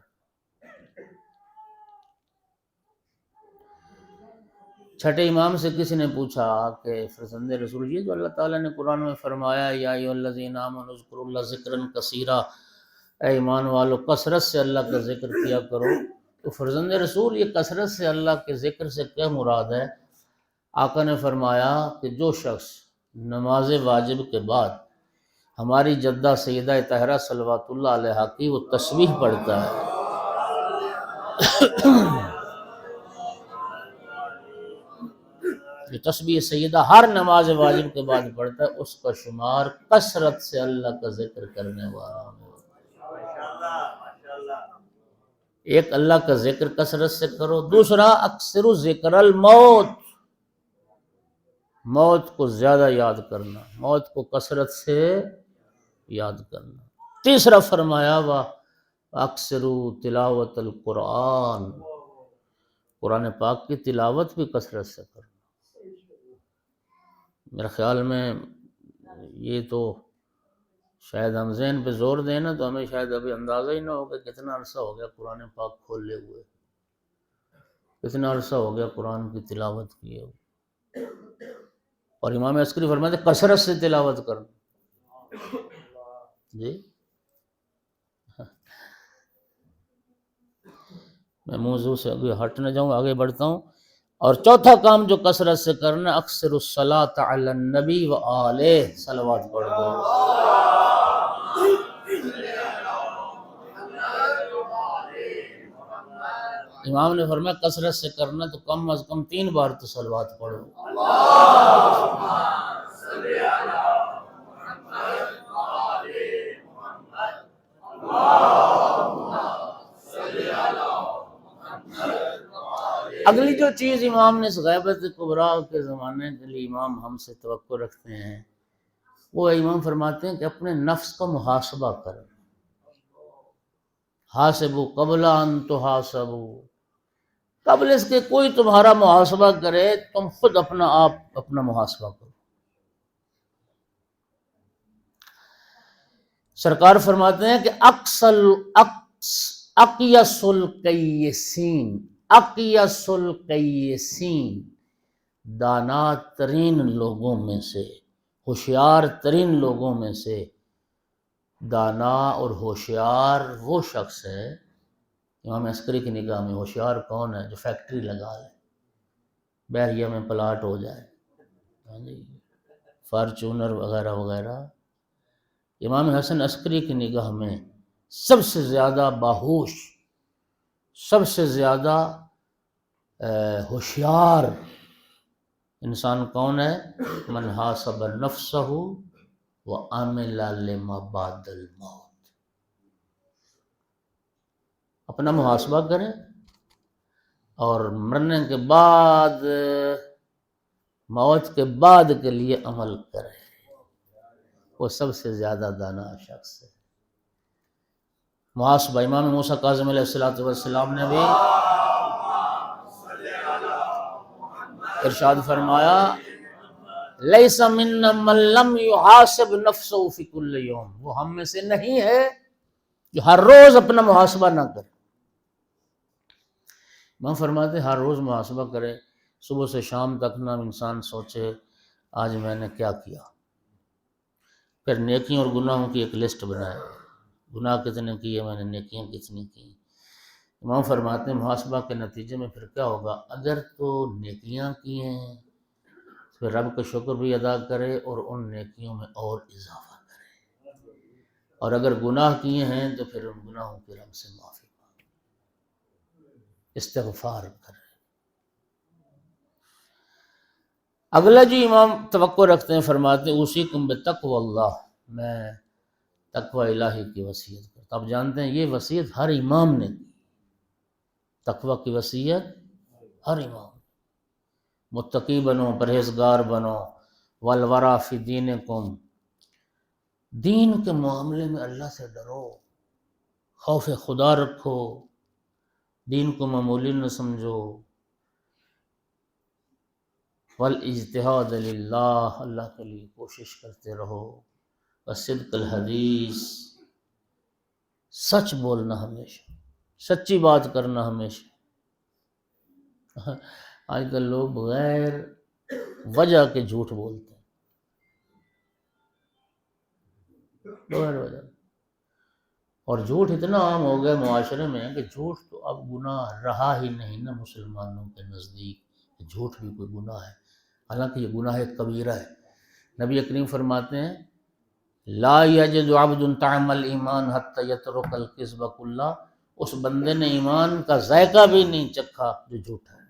چھٹے امام سے کسی نے پوچھا کہ فرزند رسول، یہ جو اللہ تعالیٰ نے قرآن میں فرمایا یا ایھا الذین آمنوا اذکروا اللہ ذکرا کثیرا، اے ایمان والو کثرت سے اللہ کا ذکر کیا کرو، تو فرزند رسول یہ کثرت سے اللہ کے ذکر سے کیا مراد ہے؟ آقا نے فرمایا کہ جو شخص نماز واجب کے بعد ہماری جدہ سیدہ طاہرہ صلوات اللہ علیہا کی وہ تسبیح پڑھتا ہے، جو تسبیح سیدہ ہر نماز واجب کے بعد پڑھتا ہے، اس کا شمار کثرت سے اللہ کا ذکر کرنے والا میں۔ ایک اللہ کا ذکر کثرت سے کرو، دوسرا اکثر ذکر الموت، موت کو زیادہ یاد کرنا، موت کو کثرت سے یاد کرنا۔ تیسرا فرمایا وا اکثر تلاوت القرآن، قرآن پاک کی تلاوت بھی کثرت سے کرنا۔ میرے خیال میں یہ تو شاید ہم ذہن پہ زور دیں نا تو ہمیں شاید ابھی اندازہ ہی نہ ہو کہ کتنا عرصہ ہو گیا قرآن پاک کھولے ہوئے، کتنا عرصہ ہو گیا قرآن کی تلاوت کیے ہوئے۔ اور امام عسکری فرماتے کثرت سے تلاوت کرنا۔ جی میں موضوع سے ابھی ہٹ نہ جاؤں، آگے بڑھتا ہوں۔ اور چوتھا کام جو کثرت سے کرنا، اکثر الصلاۃ علی النبی و آلہ، صلوات پڑھ دو۔ امام نے فرمایا کثرت سے کرنا تو کم از کم 3 بار تو صلوات پڑھو۔ اگلی جو چیز امام نے اس غیبت کبریٰ کے زمانے کے لیے امام ہم سے توقع رکھتے ہیں، وہ امام فرماتے ہیں کہ اپنے نفس کا محاسبہ کریں۔ حاسبوا قبل ان تحاسبوا، قبل اس کے کوئی تمہارا محاسبہ کرے تم خود اپنا محاسبہ کرو۔ سرکار فرماتے ہیں کہ اقیس القیسین، اقیس القیسین، دانا ترین لوگوں میں سے، ہوشیار ترین لوگوں میں سے دانا اور ہوشیار وہ شخص ہے۔ امام عسکری کی نگاہ میں ہوشیار کون ہے؟ جو فیکٹری لگا لے، بحریہ میں پلاٹ ہو جائے، فارچونر وغیرہ وغیرہ۔ امام حسن عسکری کی نگاہ میں سب سے زیادہ باہوش، سب سے زیادہ ہوشیار انسان کون ہے؟ من حاسب نفسہ وعمل لما بعد الموت، اپنا محاسبہ کریں اور مرنے کے بعد، موت کے بعد کے لیے عمل کریں، وہ سب سے زیادہ دانا شخص ہے۔ محاسبہ، امام موسیٰ کاظم علیہ السلام نے بھی ارشاد فرمایا لیس منا من لم یحاسب نفسہ فی کل یوم، وہ ہم میں سے نہیں ہے جو ہر روز اپنا محاسبہ نہ کرے۔ امام فرماتے ہر روز محاسبہ کرے، صبح سے شام تک نہ انسان سوچے آج میں نے کیا کیا، پھر نیکیوں اور گناہوں کی ایک لسٹ بنائے، گناہ کتنے کیے میں نے، نیکیاں کتنی کی۔ امام فرماتے ہیں محاسبہ کے نتیجے میں پھر کیا ہوگا؟ اگر تو نیکیاں کی ہیں پھر رب کا شکر بھی ادا کرے اور ان نیکیوں میں اور اضافہ کرے، اور اگر گناہ کیے ہیں تو پھر ان گناہوں کے رب سے معافی مانگے، استغفار کرے۔ اگلا جی امام توقع رکھتے ہیں، فرماتے ہیں اوصیکم بتقوی اللہ، میں تقوی الہی کی وصیت کرتا۔ آپ جانتے ہیں یہ وصیت ہر امام نے کی، تقوی کی وصیت ہر امام، متقی بنو، پرہیزگار بنو، والورا فی دینکم، دین کے معاملے میں اللہ سے ڈرو، خوف خدا رکھو، دین کو معمولی نہ سمجھو۔ والاجتہاد للہ، اللہ کے لیے کوشش کرتے رہو، وصدق الحدیث، سچ بولنا ہمیشہ، سچی بات کرنا ہمیشہ۔ آج کل لوگ بغیر وجہ کے جھوٹ بولتے ہیں، بغیر وجہ، اور جھوٹ اتنا عام ہو گیا معاشرے میں کہ جھوٹ تو اب گناہ رہا ہی نہیں نا مسلمانوں کے نزدیک، جھوٹ بھی کوئی گناہ ہے، حالانکہ یہ گناہ کبیرہ ہے۔ نبی کریم فرماتے ہیں لا یجد عبد طعم الایمان حتی یترک الکذب کلہ، اس بندے نے ایمان کا ذائقہ بھی نہیں چکھا جو جھوٹا ہے،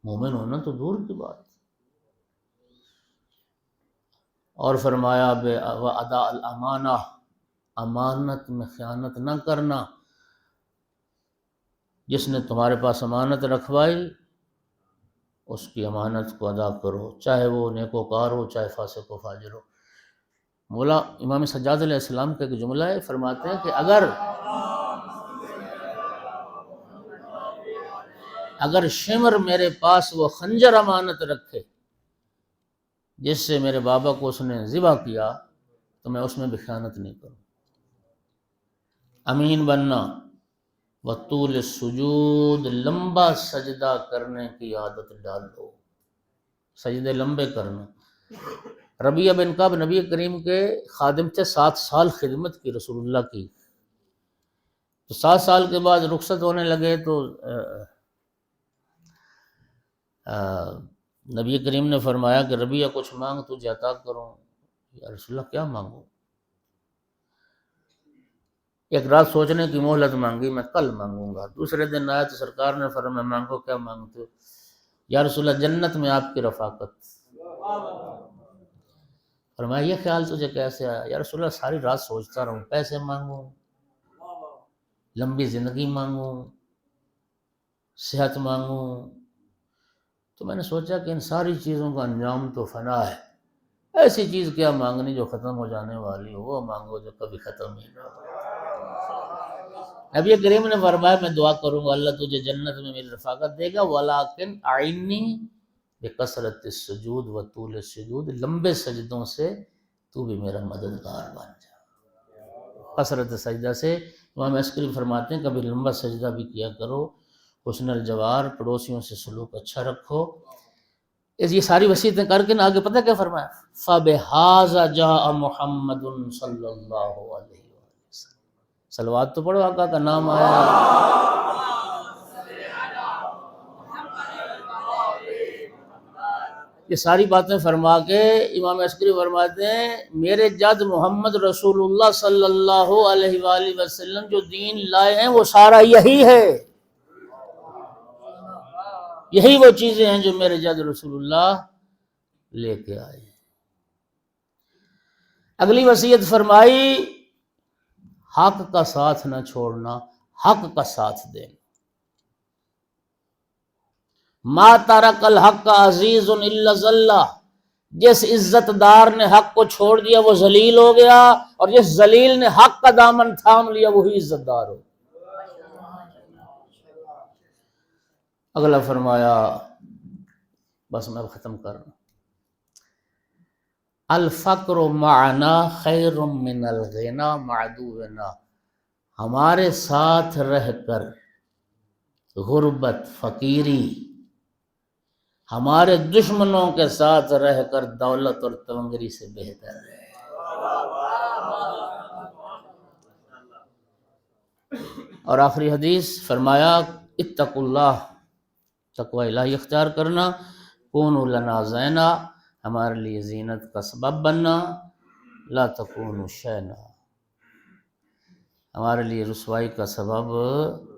مومن ہونا تو دور کی بات۔ اور فرمایا ادا الامانہ، امانت میں خیانت نہ کرنا، جس نے تمہارے پاس امانت رکھوائی اس کی امانت کو ادا کرو، چاہے وہ نیکوکار ہو چاہے فاسق و فاجر ہو۔ مولا امام سجاد علیہ السلام کا ایک جملہ ہے، فرماتے ہیں کہ اگر شمر میرے پاس وہ خنجر امانت رکھے جس سے میرے بابا کو اس نے ذبح کیا تو میں اس میں بھی خیانت نہیں کروں۔ امین بننا، وطول السجود، لمبا سجدہ کرنے کی عادت ڈالو، سجدے لمبے کرنا۔ ربیعہ بن کعب نبی کریم کے خادم تھے، 7 سال خدمت کی رسول اللہ کی، تو 7 سال کے بعد رخصت ہونے لگے تو نبی کریم نے فرمایا کہ ربیعہ کچھ مانگ تجھے عطا کروں۔ یا رسول اللہ کیا مانگوں؟ ایک رات سوچنے کی مہلت مانگی، میں کل مانگوں گا۔ دوسرے دن آیا تو سرکار نے فرمایا مانگو، کیا مانگتے ہو؟ یا رسول اللہ جنت میں آپ کی رفاقت۔ فرمایا یہ خیال تجھے کیسے آیا؟ یا رسول اللہ ساری رات سوچتا رہوں، پیسے مانگوں، لمبی زندگی مانگوں، صحت مانگوں، تو میں نے سوچا کہ ان ساری چیزوں کا انجام تو فنا ہے، ایسی چیز کیا مانگنی جو ختم ہو جانے والی ہو، وہ مانگو جو کبھی ختم ہی نہ ہو۔ نبی کریم نے فرمایا میں دعا کروں گا اللہ تجھے جنت میں میری رفاقت دے گا، ولیکن اعنی بکثرت السجود وطول السجود، لمبے سجدوں سے تو بھی میرا مددگار بن جا۔ کثرت سجدہ سے امام عسکری فرماتے ہیں کبھی لمبا سجدہ بھی کیا کرو، حسن الجوار، پڑوسیوں سے سلوک اچھا رکھو۔ یہ ساری وصیتیں کر کے نا آگے پتہ کیا فرمایا؟ فَبِهَذَا جَاءَ مُحَمَّدٌ صلی اللہ علیہ وسلم، صلوات تو پڑھو، آقا کا نام آیا۔ یہ ساری باتیں فرما کے امام عسکری فرماتے ہیں میرے جد محمد رسول اللہ صلی اللہ علیہ وآلہ وسلم جو دین لائے ہیں وہ سارا یہی ہے، یہی وہ چیزیں ہیں جو میرے جد رسول اللہ لے کے آئے ہیں۔ اگلی وصیت فرمائی حق کا ساتھ نہ چھوڑنا، حق کا ساتھ دینا۔ ما ترک الحق عزیز الا ذلہ، جس عزت دار نے حق کو چھوڑ دیا وہ ذلیل ہو گیا، اور جس ذلیل نے حق کا دامن تھام لیا وہی عزت دار ہو۔ اگلا فرمایا، بس میں اب ختم کر رہا ہوں، الفقر معنا خیر من الغنى مع عدونا، ہمارے ساتھ رہ کر غربت، فقیری، ہمارے دشمنوں کے ساتھ رہ کر دولت اور تونگری سے بہتر ہے۔ اور آخری حدیث فرمایا اتقوا اللہ، تقوی الہی اختیار کرنا، کونوا لنا زینا، ہمارے لیے زینت کا سبب بننا، لا تکونوا شینا، ہمارے لیے رسوائی کا سبب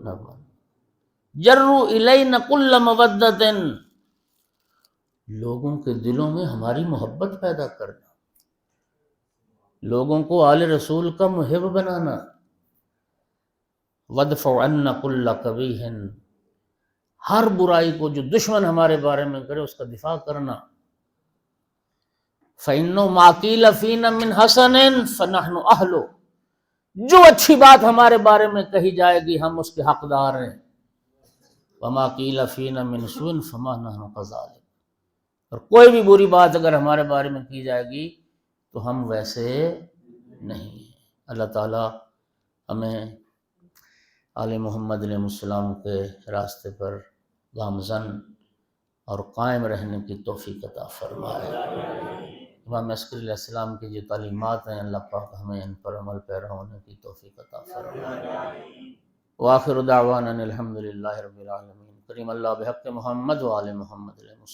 نہ بننا، جروا الینا کل مودۃ، لوگوں کے دلوں میں ہماری محبت پیدا کرنا، لوگوں کو آل رسول کا محب بنانا، وادفع عنا کل قبیح، ہر برائی کو جو دشمن ہمارے بارے میں کرے اس کا دفاع کرنا، فإنه ما قیل فینا من حسن فنحن اہل، جو اچھی بات ہمارے بارے میں کہی جائے گی ہم اس کے حقدار ہیں، وما قیل فینا من سوء فما نحن كذلك، اور کوئی بھی بری بات اگر ہمارے بارے میں کی جائے گی تو ہم ویسے نہیں ہیں۔ اللہ تعالی ہمیں آل محمد علیہ السلام کے راستے پر گامزن اور قائم رہنے کی توفیق عطا فرمائے۔ امام عسکری علیہ السلام کی جو تعلیمات ہیں اللہ پاک ہمیں ان پر عمل پیرا ہونے کی توفیق عطا فرمائے۔ وآخر دعوانا الحمدللہ رب العالمین۔ کریم اللہ بحق محمد و آل محمد علیہ السلام۔